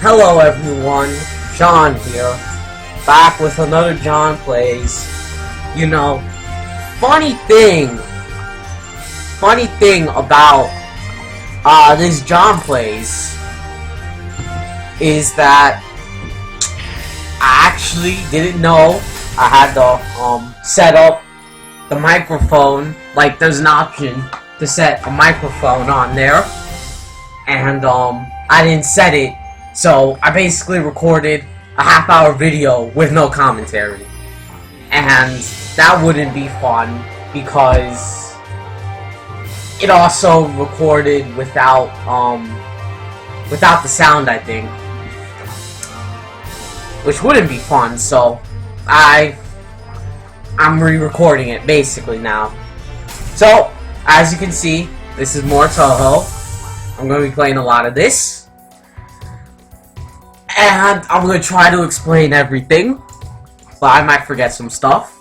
Hello everyone, John here, back with another John Plays. You know, funny thing about this John Plays is that I actually didn't know I had to set up the microphone. Like, there's an option to set a microphone on there, and I didn't set it. So I basically recorded a half-hour video with no commentary, and that wouldn't be fun because it also recorded without the sound, I think, which wouldn't be fun. So I'm re-recording it basically now. So as you can see, this is more Touhou. I'm going to be playing a lot of this. And I'm going to try to explain everything, but I might forget some stuff.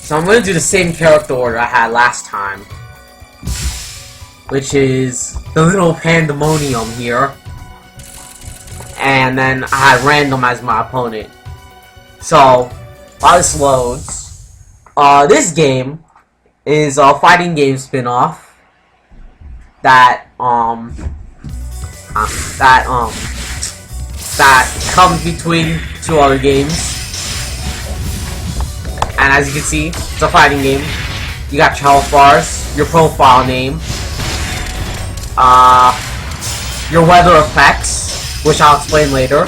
So I'm going to do the same character order I had last time, which is the little pandemonium here. And then I had random as my opponent. So, while this loads, this game is a fighting game spin-off that comes between two other games. And as you can see, it's a fighting game. You got your health bars, your profile name, your weather effects, which I'll explain later,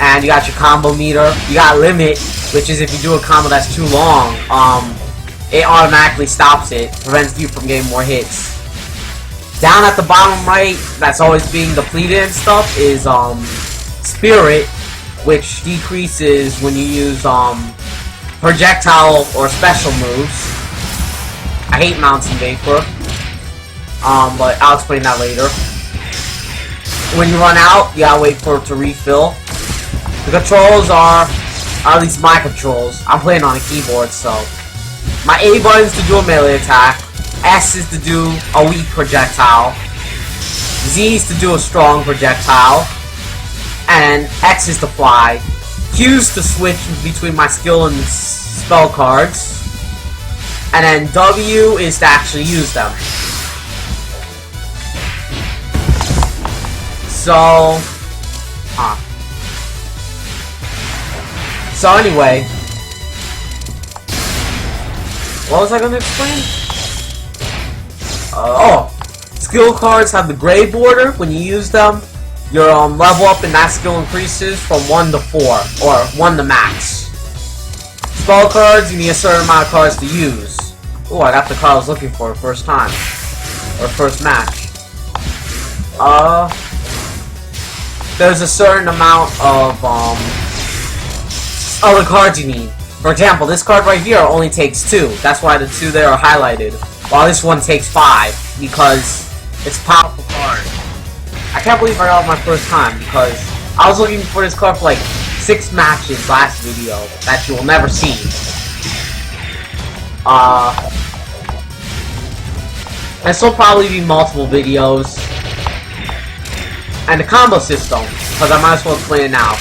and you got your combo meter. You got limit, which is if you do a combo that's too long, it automatically stops it, prevents you from getting more hits. Down at the bottom right, that's always being depleted and stuff, is Spirit, which decreases when you use projectile or special moves. I hate Mountain Vapor, but I'll explain that later. When you run out, you gotta wait for it to refill. The controls are, at least my controls, I'm playing on a keyboard, so my A button is to do a melee attack, S is to do a weak projectile, Z is to do a strong projectile, and X is to fly. Q is to switch between my skill and spell cards, and then W is to actually use them. So anyway, what was I gonna explain? Skill cards have the gray border. When you use them, your level up in that skill increases from 1 to 4, or 1 to max. Spell cards, you need a certain amount of cards to use. Oh, I got the card I was looking for first time, or first match. There's a certain amount of other cards you need. For example, this card right here only takes 2. That's why the 2 there are highlighted. While this one takes 5, because it's a powerful card. I can't believe I got it my first time, because I was looking for this card for like 6 matches last video that you will never see. This will probably be multiple videos. And the combo system, because I might as well explain it now.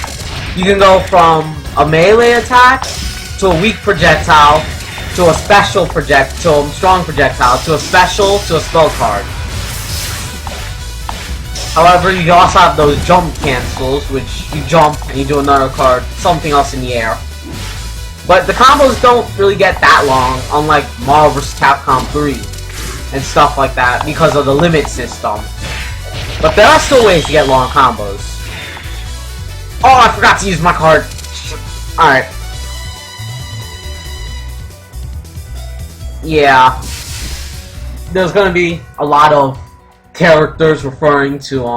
You can go from a melee attack to a weak projectile to a special to a strong projectile to a special to a spell card. However, you can also have those jump cancels, which you jump and you do another card, something else in the air. But the combos don't really get that long, unlike Marvel vs. Capcom 3 and stuff like that, because of the limit system. But there are still ways to get long combos. Oh, I forgot to use my card. Alright. Yeah. There's gonna be a lot of characters referring to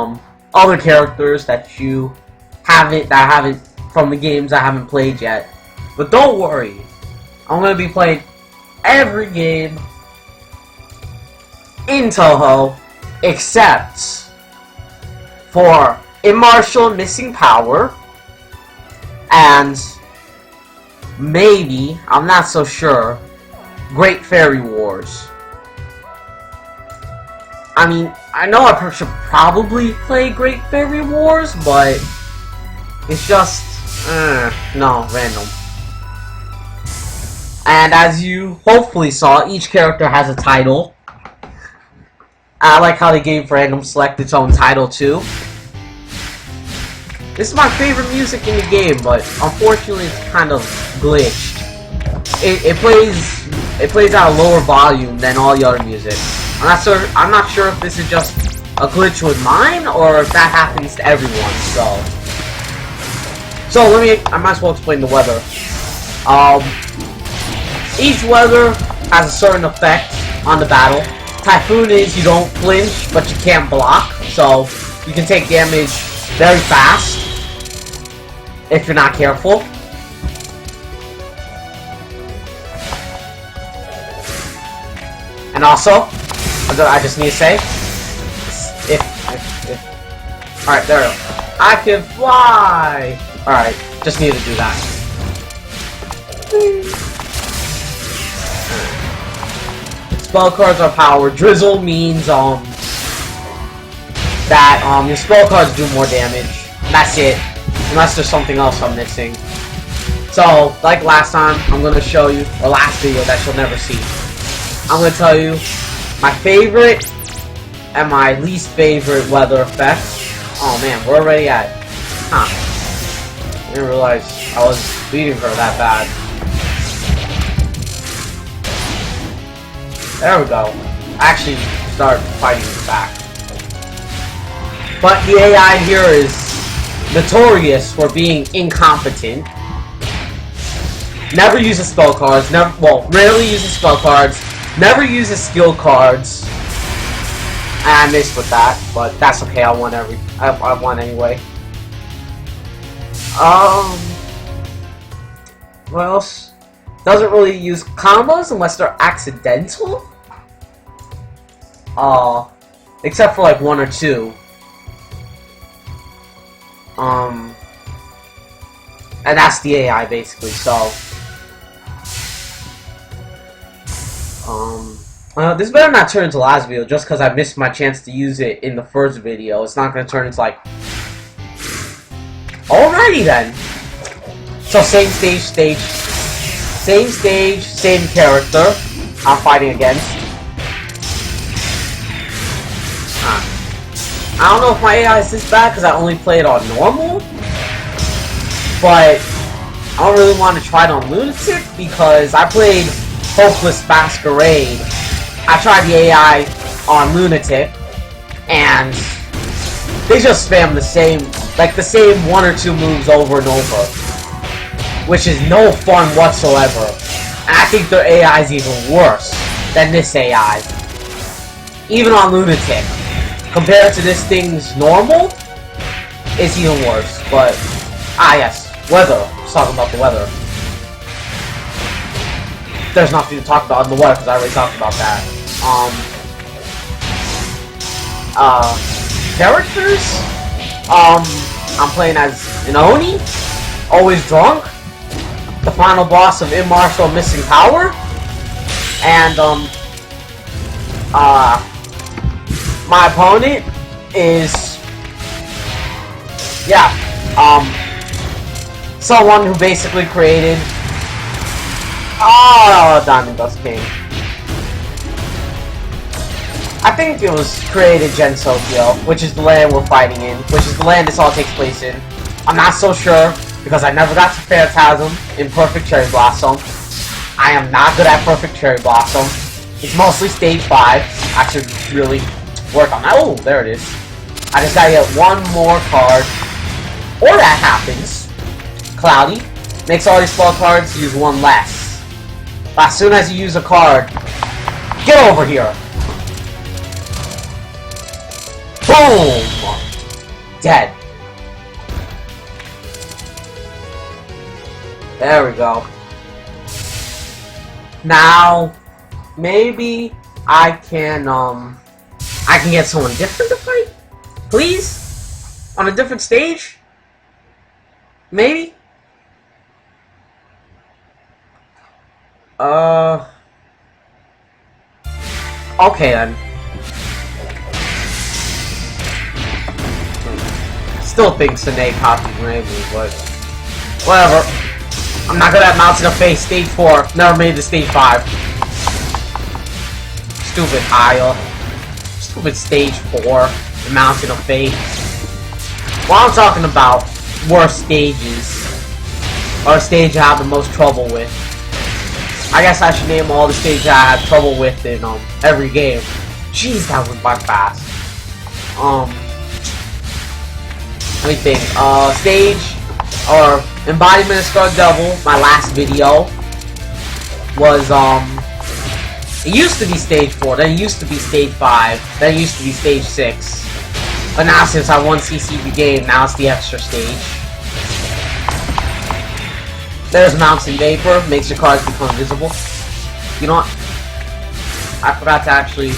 other characters that I haven't from the games I haven't played yet. But don't worry. I'm gonna be playing every game in Touhou except for Immartial Missing Power, and maybe, I'm not so sure, Great Fairy Wars. I mean, I know I should probably play Great Fairy Wars, but it's just, no, random. And as you hopefully saw, each character has a title. I like how they gave Random Select its own title too. This is my favorite music in the game, but unfortunately it's kind of glitched. It plays at a lower volume than all the other music. I'm not sure if this is just a glitch with mine or if that happens to everyone. So I might as well explain the weather. Each weather has a certain effect on the battle. Typhoon is you don't flinch, but you can't block, so you can take damage very fast if you're not careful. And also, I just need to say, if alright, there we go. I can fly! Alright, just need to do that. Spell cards are powered. Drizzle means that your spell cards do more damage. That's it. Unless there's something else I'm missing. So, like last time, I'm gonna show you, or last video that you'll never see. I'm gonna tell you my favorite and my least favorite weather effect. Oh man, we're already at. I didn't realize I was beating her that bad. There we go. I actually started fighting back. But the AI here is notorious for being incompetent. Never uses spell cards. Rarely uses spell cards. Never uses skill cards. And I missed with that, but that's okay. I won anyway. What else? Doesn't really use combos unless they're accidental. Except for like one or two. And that's the AI basically. So, this better not turn into last video just because I missed my chance to use it in the first video. It's not gonna turn into like. Alrighty then. So same stage. Same stage, same character I'm fighting against. I don't know if my AI is this bad because I only play it on normal. But I don't really want to try it on Lunatic because I played Hopeless Masquerade. I tried the AI on Lunatic and they just spam the same one or two moves over and over, which is no fun whatsoever. And I think their AI is even worse than this AI. Even on Lunatic, compared to this thing's normal, it's even worse. But, yes, weather. Let's talk about the weather. There's nothing to talk about in the weather because I already talked about that. Characters? I'm playing as an Oni, always drunk. The final boss of Immartial Missing Power, and my opponent is someone who basically created Diamond Dust King. I think it was created Gen Tokyo, which is the land we're fighting in, which is the land this all takes place in. I'm not so sure because I never got to Phantasm in Perfect Cherry Blossom. I am not good at Perfect Cherry Blossom. It's mostly stage 5. I should really work on that. Oh, there it is. I just gotta get one more card. Or that happens. Cloudy makes all these spell cards use one less. But as soon as you use a card, get over here. Boom! Dead. There we go. Now, maybe I can get someone different to fight? Please? On a different stage? Maybe? Okay then. still think Sine copied Granblue, but whatever. I'm not good at mounting a face. Stage 4. Never made the stage 5. Stupid Aya. Stupid stage 4. Mounting a face. What I'm talking about, worst stages. Or stage I have the most trouble with. I guess I should name all the stages I had trouble with in every game. Jeez, that went by fast. Let me think. Stage or Embodiment of Scarlet Devil, my last video, was it used to be stage 4, then it used to be stage 5, then it used to be stage 6. But now since I won CC the game, now it's the extra stage. There's Mountain Vapor, makes your cards become visible. You know what? I forgot to actually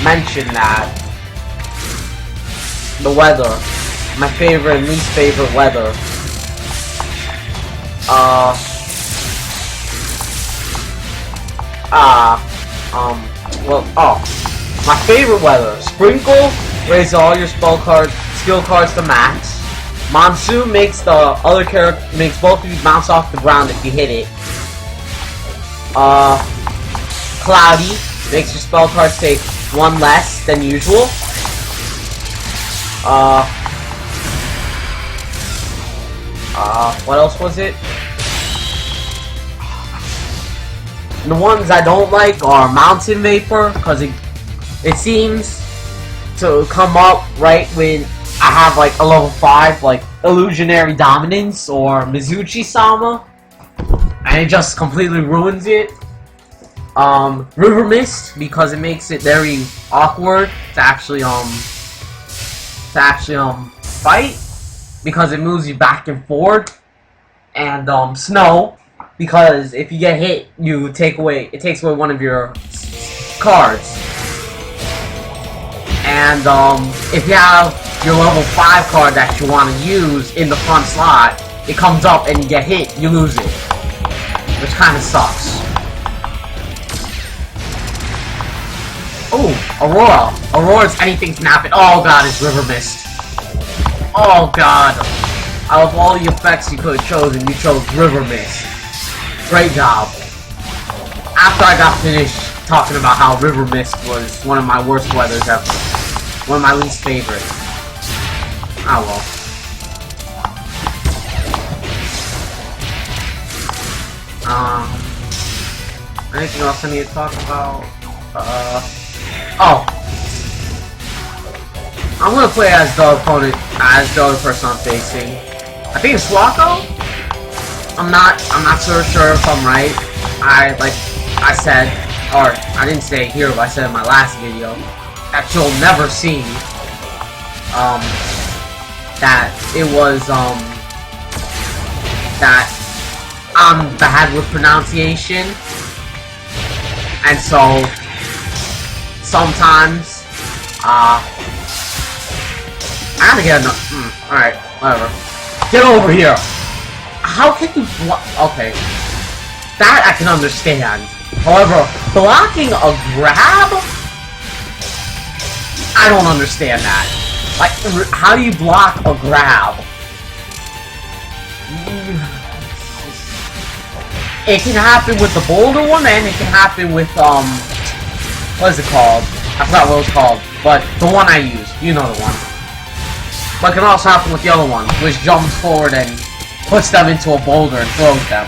mention that. The weather. My favorite and least favorite weather. My favorite weather. Sprinkle, raise all your skill cards to max. Monsoon makes the other character, makes both of you bounce off the ground if you hit it. Cloudy, makes your spell cards take 1 less than usual. What else was it? The ones I don't like are Mountain Vapor, because it seems to come up right when I have like a level 5, like Illusionary Dominance or Mizuchi-sama, and it just completely ruins it. River Mist, because it makes it very awkward to actually fight, because it moves you back and forth. And Snow, because if you get hit, it takes away one of your cards. And if you have your level 5 card that you want to use in the front slot, it comes up and you get hit, you lose it, which kind of sucks. Oh, Aurora. Aurora's anything can happen. Oh god, it's River Mist. Oh god. Out of all the effects you could have chosen, you chose River Mist. Great job. After I got finished talking about how River Mist was one of my worst weathers ever. One of my least favorite. Ah well. Anything else I need to talk about? Oh. I'm gonna play as the opponent, as the other person I'm facing. I think it's Soku? I'm not so sure if I'm right. Like I said, or I didn't say it here, but I said in my last video, that you'll never see, that it was, that I'm bad with pronunciation, and so, sometimes, I gotta get enough. Alright, whatever. Get over here! How can you okay. That I can understand. However, blocking a grab? I don't understand that. Like, how do you block a grab? It can happen with the boulder one, and it can happen with, what is it called? I forgot what it was called, but the one I use. You know the one. But it can also happen with the other one, which jumps forward and puts them into a boulder and throws them.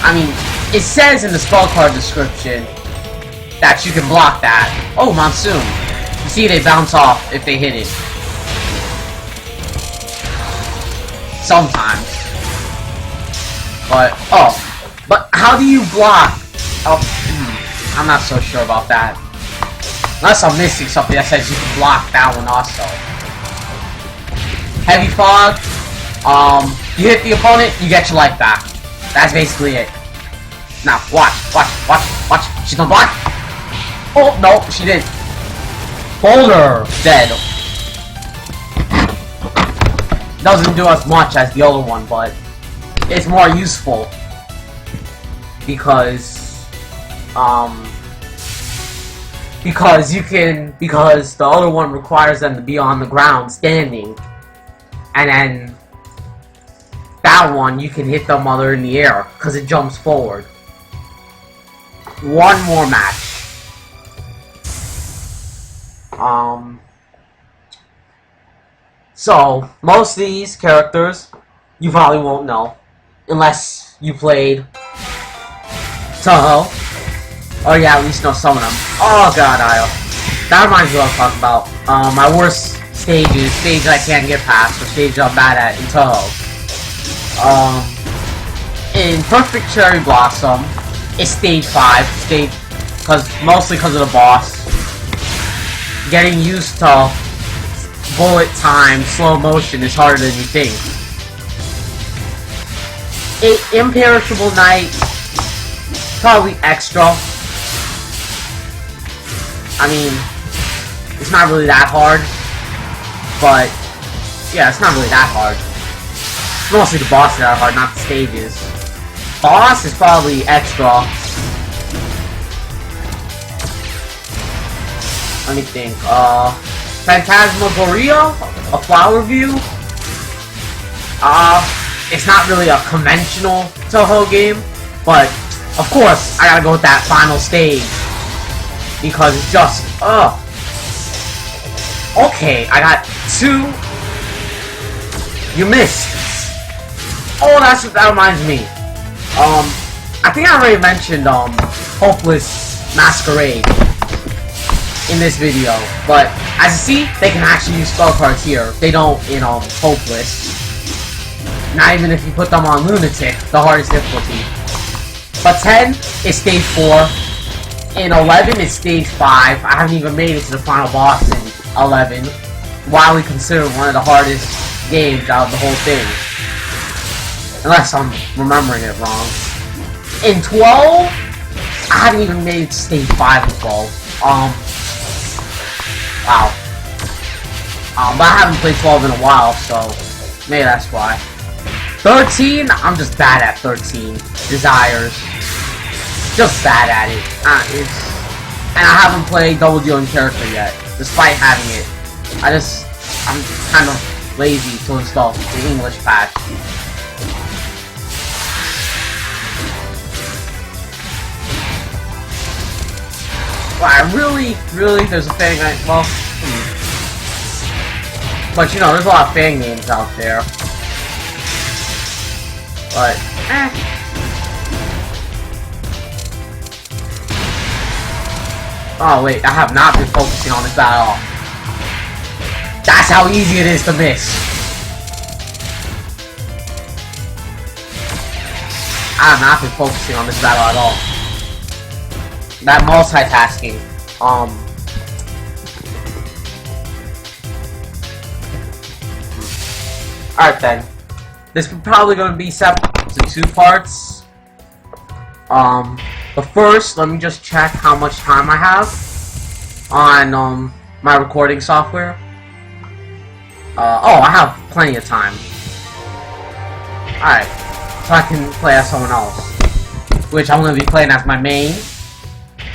I mean, it says in the spell card description that you can block that. Oh, Monsoon. You see, they bounce off if they hit it. Sometimes. But, but how do you block? Oh, I'm not so sure about that. Unless I'm missing something that says you can block that one also. Heavy Fog. You hit the opponent, you get your life back. That's basically it. Now, watch. She's gonna block. Oh, no, she didn't. Boulder. Dead. Doesn't do as much as the other one, but it's more useful. Because, because the other one requires them to be on the ground standing, and then that one you can hit them while they're in the air because it jumps forward. One more match. So most of these characters you probably won't know unless you played Touhou, or yeah, at least know some of them. Oh god, that reminds me of what I was talking about. My worst stages, stages I can't get past, or stages I'm bad at in Touhou. In Perfect Cherry Blossom, it's stage 5, mostly because of the boss. Getting used to bullet time, slow motion is harder than you think. Imperishable Night, probably extra. I mean, it's not really that hard, but yeah, it's not really that hard. It's mostly the bosses that are hard, not the stages. Boss is probably extra. Let me think. Phantasmagoria, a flower view. It's not really a conventional Touhou game, but of course I gotta go with that final stage because it's just okay, I got 2. You missed. Oh, that reminds me. I think I already mentioned Hopeless Masquerade in this video, but as you see, they can actually use spell cards here. They don't in Hopeless. Not even if you put them on Lunatic, the hardest difficulty. But 10 is stage 4. In 11 is stage 5. I haven't even made it to the final boss in 11. Widely considered one of the hardest games out of the whole thing. Unless I'm remembering it wrong. In 12, I haven't even made it to stage 5 in 12. Wow. But I haven't played 12 in a while, so maybe that's why. 13, I'm just bad at 13. Desires. Just bad at it. And I haven't played Double Dealing Character yet, despite having it. I'm kind of lazy to install the English patch. Wow, really, there's a Fang game. Well, but you know, there's a lot of Fang games out there. But, oh wait, I have not been focusing on this at all. That's how easy it is to miss. I have not been focusing on this battle at all. That multitasking. Alright then. This is probably going to be separate into 2 parts. But first, let me just check how much time I have on my recording software. Oh, I have plenty of time. Alright, so I can play as someone else. Which I'm going to be playing as my main,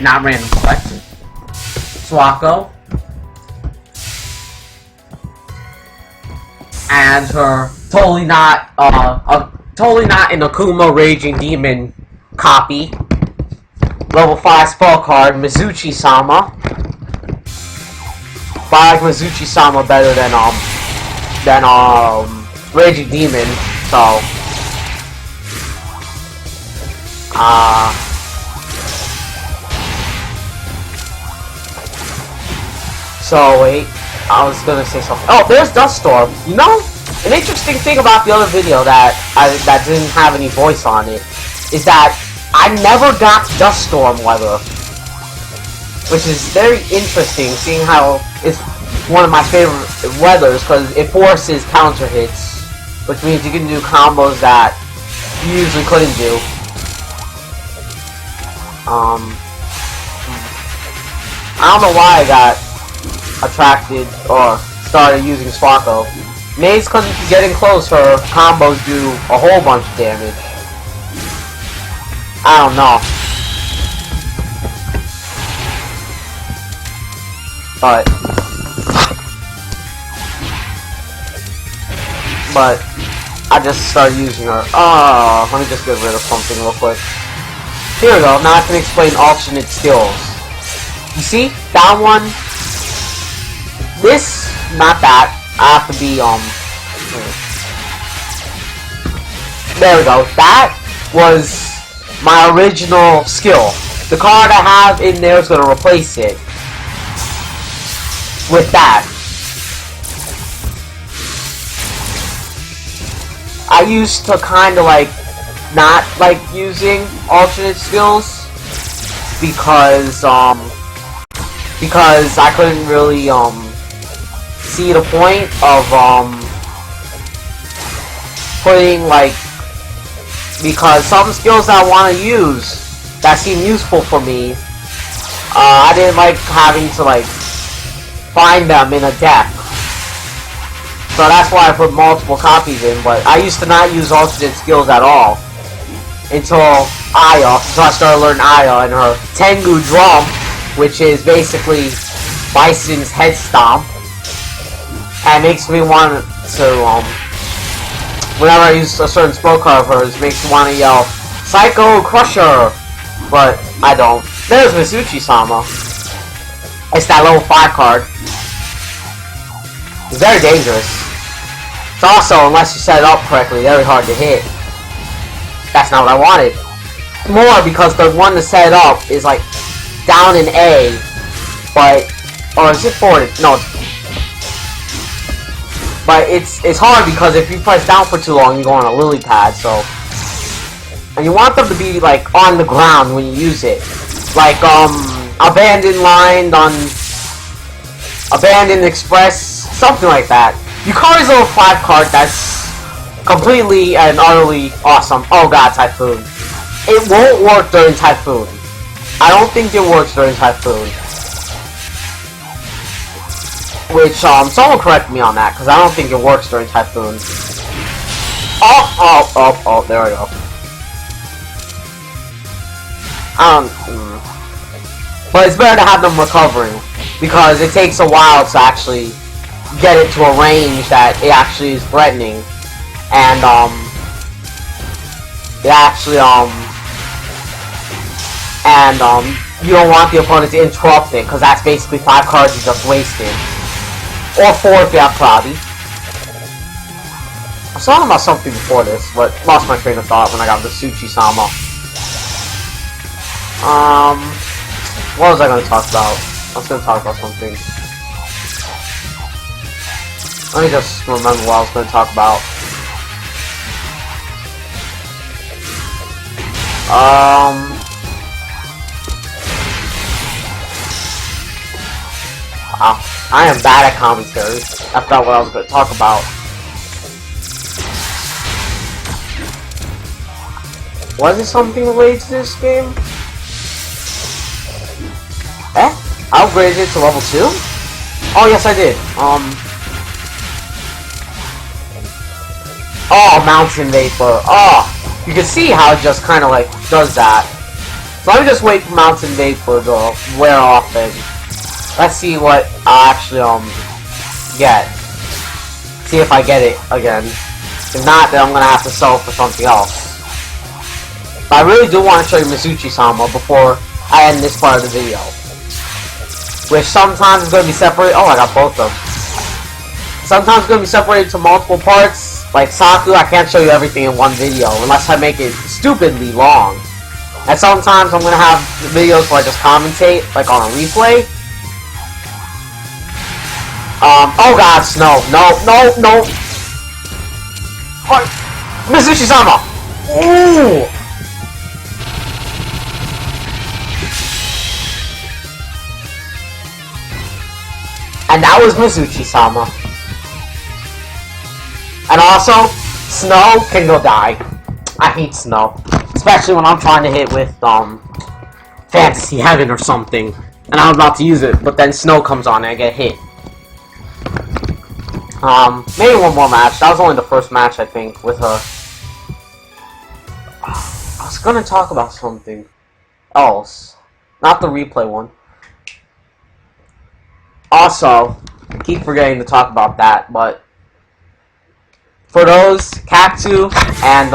not random select. Soku. And her totally not an Akuma Raging Demon copy. Level 5 spell card, Mizuchi-sama. But I like Mizuchi-sama better than Raging Demon, so so wait, I was gonna say something. Oh, there's Dust Storm. You know, an interesting thing about the other video that didn't have any voice on it is that I never got Dust Storm weather, which is very interesting, seeing how it's one of my favorite weathers because it forces counter hits, which means you can do combos that you usually couldn't do. I don't know why I got attracted or started using Soku. Maybe it's because getting close, her combos do a whole bunch of damage. I don't know. but I just started using her. Oh, let me just get rid of something real quick. Here we go. Now I can explain alternate skills. You see? That one. This, not that. I have to be, there we go. That was my original skill. The card I have in there is going to replace it with that. I used to kind of like not like using alternate skills because I couldn't really see the point of putting like, because some skills I want to use that seem useful for me, I didn't like having to like find them in a deck. So that's why I put multiple copies in, but I used to not use alternate skills at all until Aya. So I started learning Aya and her Tengu Drum, which is basically Bison's head stomp, and makes me want to, whenever I use a certain spell card of hers, makes me want to yell, Psycho Crusher! But I don't. There's Misuchi-sama. It's that level 5 card. It's very dangerous. It's also, unless you set it up correctly, very hard to hit. That's not what I wanted. More because the one to set it up is like down in A, but, or is it forward? No. But it's hard because if you press down for too long, you go on a lily pad, so. And you want them to be like on the ground when you use it. Like, Abandoned Line on Abandoned Express, something like that. Yukari's level 5 card that's completely and utterly awesome. Oh god, Typhoon. It won't work during Typhoon. I don't think it works during Typhoon. Which, someone correct me on that, because I don't think it works during Typhoon. Oh, there we go. But it's better to have them recovering, because it takes a while to actually get it to a range that it actually is threatening, and you don't want the opponent to interrupt it, because that's basically 5 cards you just wasted, or 4 if you have Cloudy. I was talking about something before this, but lost my train of thought when I got the Misuchi-sama. What was I going to talk about? I was going to talk about something. Let me just remember what I was going to talk about. Wow. I am bad at commentary. I forgot what I was going to talk about. Was it something related to this game? I upgraded it to level 2? Oh, yes, I did. Oh, Mountain Vapor. Oh, you can see how it just kind of like does that. So let me just wait for Mountain Vapor to wear off and let's see what I actually get. See if I get it again. If not, then I'm gonna have to sell it for something else. But I really do want to show you Misuchi-sama before I end this part of the video. Which sometimes is going to be separated. Oh, I got both of them. Sometimes it's going to be separated to multiple parts. Like Soku, I can't show you everything in one video unless I make it stupidly long. And sometimes I'm going to have videos where I just commentate, like on a replay. Oh god, Snow. No. What? Misuchi-sama! Ooh! And that was Misuchi-sama. And also, Snow can go die. I hate Snow. Especially when I'm trying to hit with, Fantasy Heaven or something. And I'm about to use it, but then Snow comes on and I get hit. Maybe one more match. That was only the first match, I think, with her. I was gonna talk about something else. Not the replay one. Also, I keep forgetting to talk about that, but for those, Katsu and,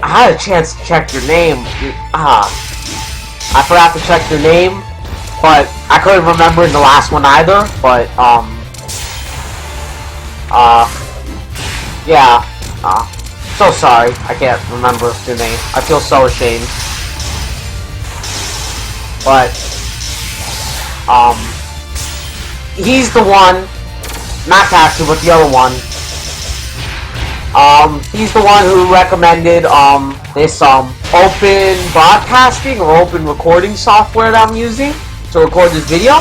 I had a chance to check your name. I forgot to check your name, but I couldn't remember in the last one either, but, yeah, so sorry, I can't remember your name. I feel so ashamed. But, he's the one, not Katsu, but the other one. He's the one who recommended, this, open broadcasting or open recording software that I'm using to record this video.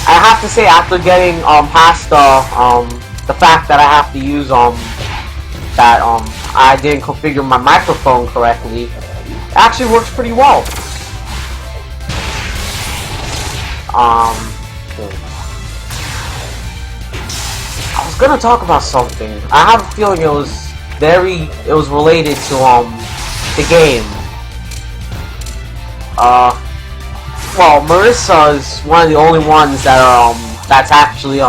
I have to say, after getting, past the fact that I have to use, I didn't configure my microphone correctly, it actually works pretty well. I was gonna talk about something. I have a feeling it was related to, the game. Well, Marissa is one of the only ones that are, that's actually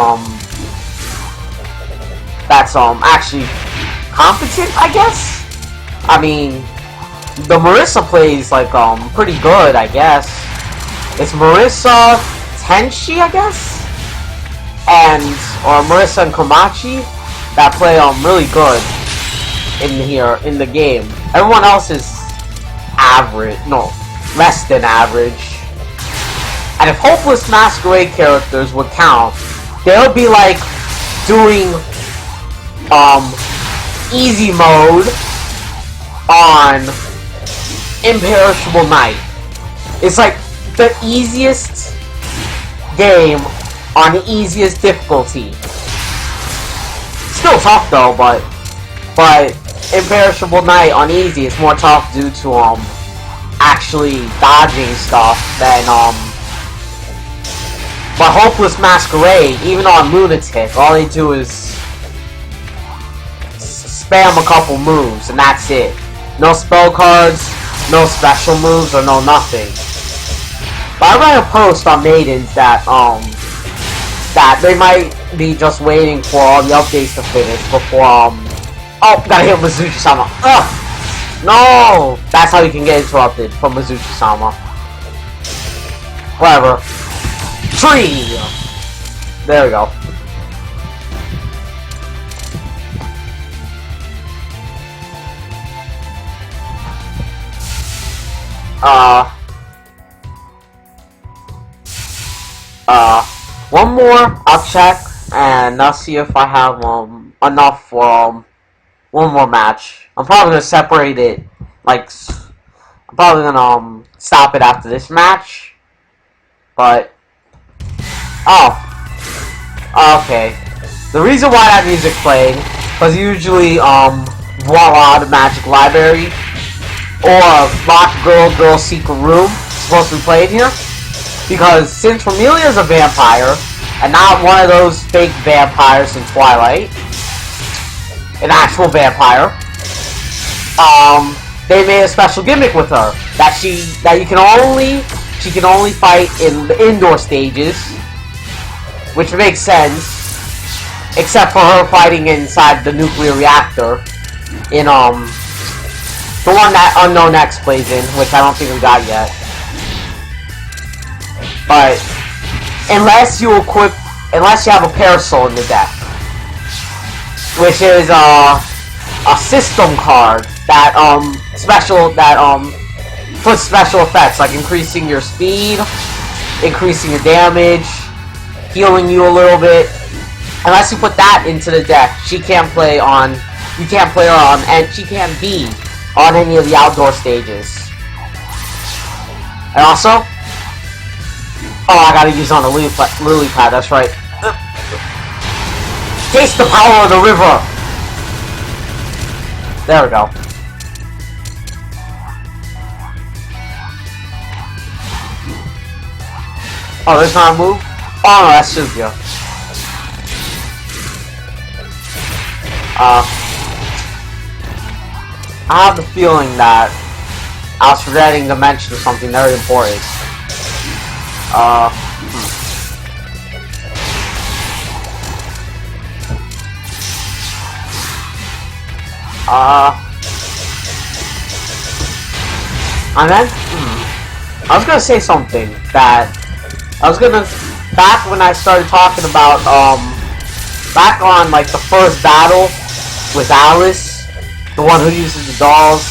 competent, I guess? I mean, the Marissa plays, like, pretty good, I guess. It's Marissa, Tenshi, I guess? Or Marissa and Komachi that play, really good in the game. Everyone else is average, no, less than average. And if Hopeless Masquerade characters would count, they'll be, like, doing, easy mode on Imperishable Night. It's like the easiest game on the easiest difficulty. Still tough though, but Imperishable Night on easy is more tough due to actually dodging stuff than but Hopeless Masquerade, even on Lunatic, all they do is spam a couple moves, and that's it. No spell cards, no special moves, or no nothing. But I read a post on Maidens that that they might be just waiting for all the updates to finish before oh, gotta hit Mizuchi-sama. Ugh! No! That's how you can get interrupted from Mizuchi-sama. Whatever. Tree! There we go. One more, I'll check, and I'll see if I have, enough for, one more match. I'm probably gonna separate it, like, I'm probably gonna, stop it after this match, but, oh, okay. The reason why that music played, was usually, Voila, the Magic Library, or Lock Girl Secret Room, supposed to be played here. Because since Familia's a vampire, and not one of those fake vampires in Twilight, an actual vampire, they made a special gimmick with her that she can only fight in the indoor stages, which makes sense, except for her fighting inside the nuclear reactor in the one that Unknown X plays in, which I don't think we got yet. But unless you have a Parasol in the deck, which is a system card that puts special effects like increasing your speed, increasing your damage, healing you a little bit. Unless you put that into the deck, she can't play on. You can't play her on, and she can't be on any of the outdoor stages. And also, oh, I gotta use on the lily pad, that's right. Taste the power of the river! There we go. Oh, there's not a move? Oh no, that's Suzuki. I have the feeling that I was forgetting to mention something very important. And then, I was gonna say something that back when I started talking about, back on, like, the first battle with Alice, the one who uses the dolls,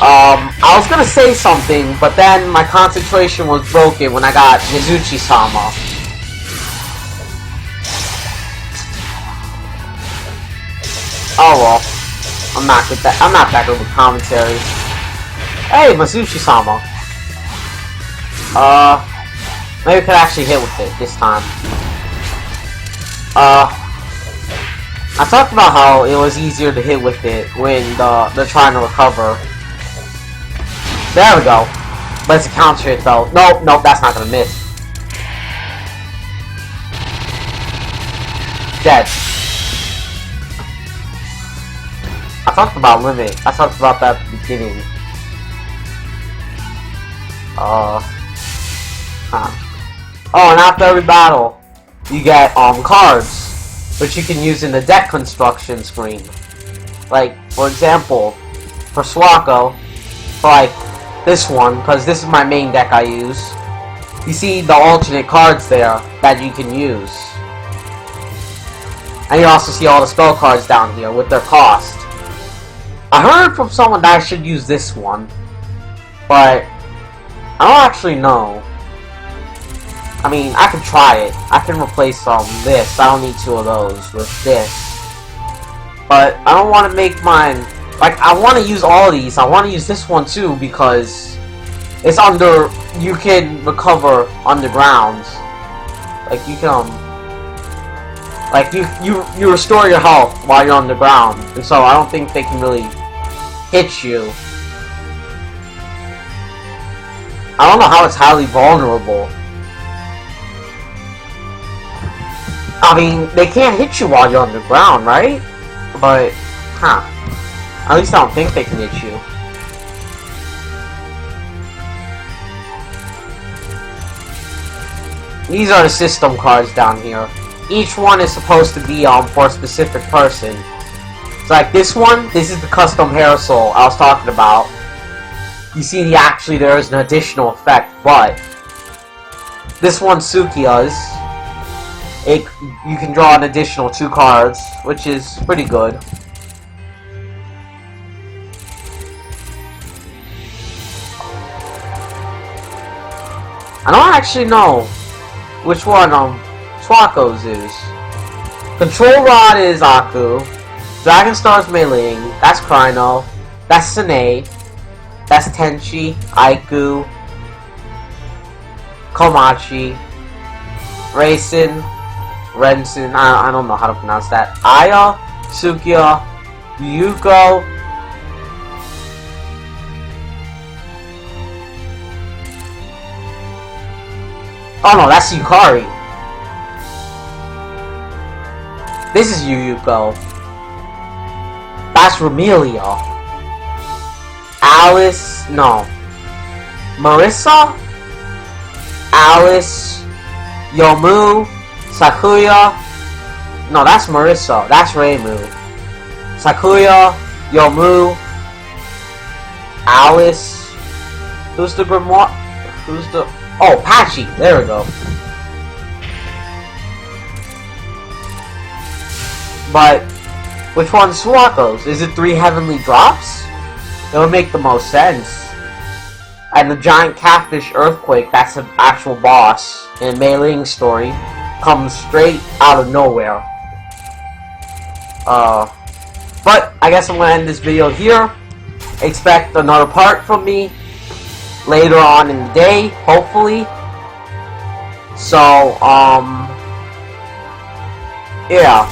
I was gonna say something, but then my concentration was broken when I got Mizuchi-sama. Oh well, I'm not that good with commentary. Hey, Mizuchi-sama. Maybe we could actually hit with it this time. I talked about how it was easier to hit with it when they're trying to recover. There we go. But it's a counter hit though. Nope, that's not gonna miss. Dead. I talked about limit. I talked about that at the beginning. Oh, and after every battle, you get cards, which you can use in the deck construction screen. Like, for example, for Soku, for like this one, because this is my main deck I use, you see the alternate cards there that you can use. And you also see all the spell cards down here with their cost. I heard from someone that I should use this one, but I don't actually know. I mean, I can try it. I can replace this. I don't need 2 of those with this. But I don't want to make mine... Like, I want to use all of these. I want to use this one too because it's under... You can recover underground. Like, you can... Like, you restore your health while you're underground. And so I don't think they can really hit you. I don't know how it's highly vulnerable. I mean, they can't hit you while you're underground, right? But, at least I don't think they can hit you. These are the system cards down here. Each one is supposed to be for a specific person. So like this one, this is the custom hair soul I was talking about. You see, there is an additional effect, but this one Sukiya's. You can draw an additional 2 cards, which is pretty good. I don't actually know which one Swako's is. Control Rod is Aku. Dragon Star's Mei Ling. That's Kryno. That's Sine. That's Tenchi. Aiku. Komachi. Raisin. Rensen, I don't know how to pronounce that. Aya, Sukiya, Yuko, oh no, that's Yukari. This is Yuyuko. That's Romelia. Alice, no. Marissa, Alice, Yomu, Sakuya, no, that's Marissa, that's Reimu. Sakuya, Yomu, Alice, who's the Grimoire, oh, Patchy, there we go. But, which one's Swako's? Is it 3 heavenly drops? That would make the most sense. And the giant catfish earthquake, that's an actual boss in Mei Ling's story, comes straight out of nowhere. But I guess I'm gonna end this video here. Expect another part from me later on in the day, hopefully. So, yeah.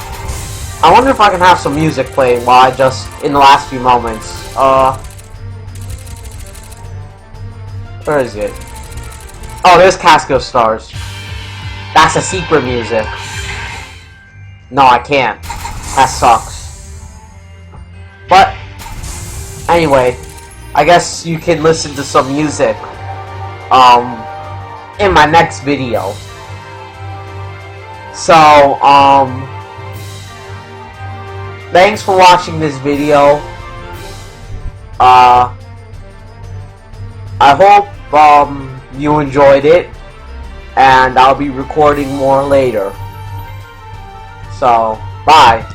I wonder if I can have some music playing while I just, in the last few moments, where is it? Oh, there's Casco Stars. That's a secret music. No, I can't. That sucks. But, anyway, I guess you can listen to some music, in my next video. So, thanks for watching this video. I hope you enjoyed it, and I'll be recording more later. So, bye.